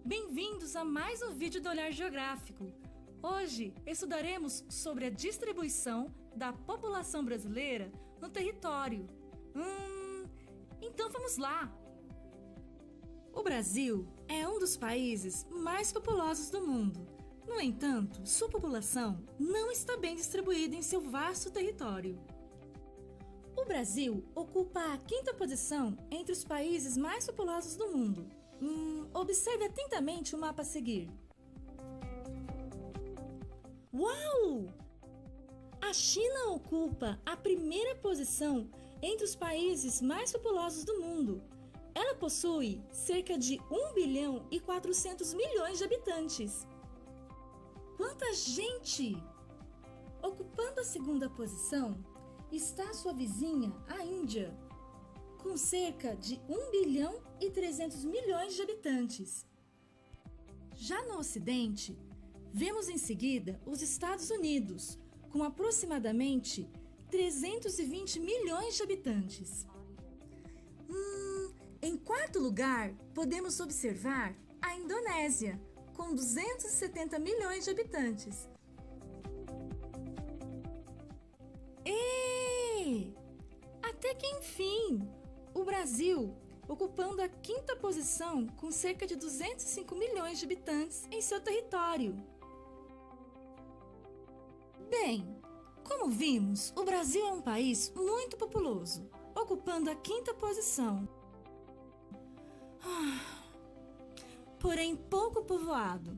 Bem-vindos a mais um vídeo do Olhar Geográfico. Hoje estudaremos sobre a distribuição da população brasileira no território. Então vamos lá! O Brasil é um dos países mais populosos do mundo. No entanto, sua população não está bem distribuída em seu vasto território. O Brasil ocupa a quinta posição entre os países mais populosos do mundo. Observe atentamente o mapa a seguir. Uau! A China ocupa a primeira posição entre os países mais populosos do mundo. Ela possui cerca de 1 bilhão e 400 milhões de habitantes. Quanta gente! Ocupando a segunda posição está sua vizinha, a Índia, com cerca de 1 bilhão e 300 milhões de habitantes. Já no Ocidente, vemos em seguida os Estados Unidos, com aproximadamente 320 milhões de habitantes. Em quarto lugar, podemos observar a Indonésia, com 270 milhões de habitantes. Até que enfim, o Brasil, ocupando a quinta posição com cerca de 205 milhões de habitantes em seu território. Bem, como vimos, o Brasil é um país muito populoso, ocupando a quinta posição. Porém pouco povoado.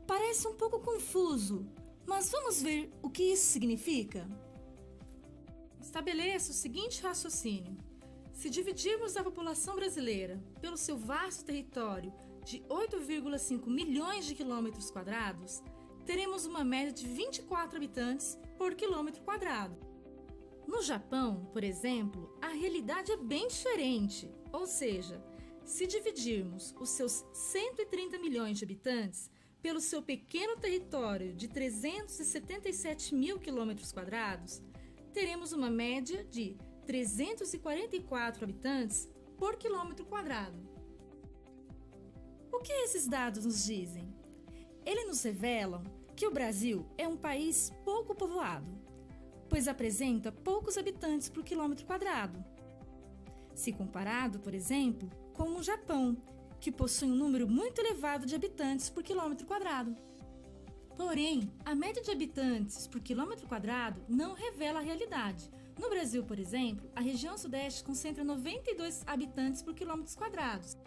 Parece um pouco confuso, mas vamos ver o que isso significa? Estabeleça o seguinte raciocínio. Se dividirmos a população brasileira pelo seu vasto território de 8,5 milhões de quilômetros quadrados, teremos uma média de 24 habitantes por quilômetro quadrado. No Japão, por exemplo, a realidade é bem diferente, ou seja, se dividirmos os seus 130 milhões de habitantes pelo seu pequeno território de 377 mil quilômetros quadrados, teremos uma média de 344 habitantes por quilômetro quadrado. O que esses dados nos dizem? Eles nos revelam que o Brasil é um país pouco povoado, pois apresenta poucos habitantes por quilômetro quadrado. Se comparado, por exemplo, com o Japão, que possui um número muito elevado de habitantes por quilômetro quadrado. Porém, a média de habitantes por quilômetro quadrado não revela a realidade. No Brasil, por exemplo, a região sudeste concentra 92 habitantes por quilômetros quadrados,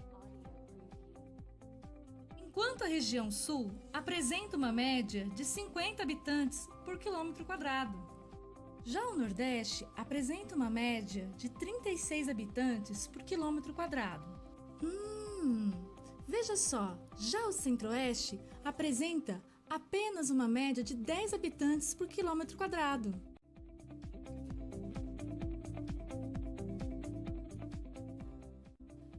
enquanto a região sul apresenta uma média de 50 habitantes por quilômetro quadrado. Já o Nordeste apresenta uma média de 36 habitantes por quilômetro quadrado. Veja só, já o Centro-Oeste apresenta apenas uma média de 10 habitantes por quilômetro quadrado.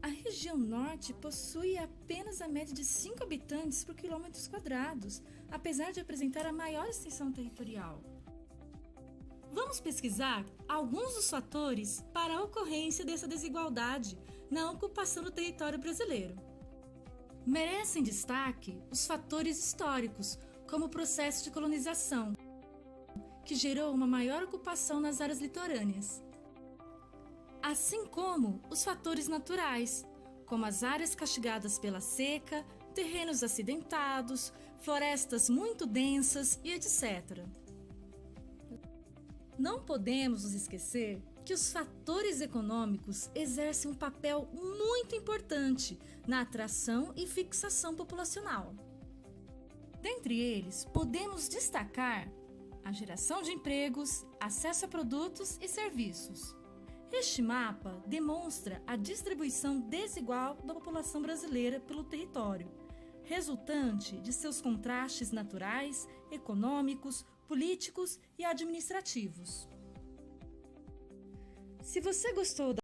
A região norte possui apenas a média de 5 habitantes por quilômetros quadrados, apesar de apresentar a maior extensão territorial. Vamos pesquisar alguns dos fatores para a ocorrência dessa desigualdade na ocupação do território brasileiro. Merecem destaque os fatores históricos, como o processo de colonização, que gerou uma maior ocupação nas áreas litorâneas, assim como os fatores naturais, como as áreas castigadas pela seca, terrenos acidentados, florestas muito densas e etc. Não podemos nos esquecer que os fatores econômicos exercem um papel muito importante na atração e fixação populacional. Dentre eles, podemos destacar a geração de empregos, acesso a produtos e serviços. Este mapa demonstra a distribuição desigual da população brasileira pelo território, resultante de seus contrastes naturais, econômicos, políticos e administrativos. Se você gostou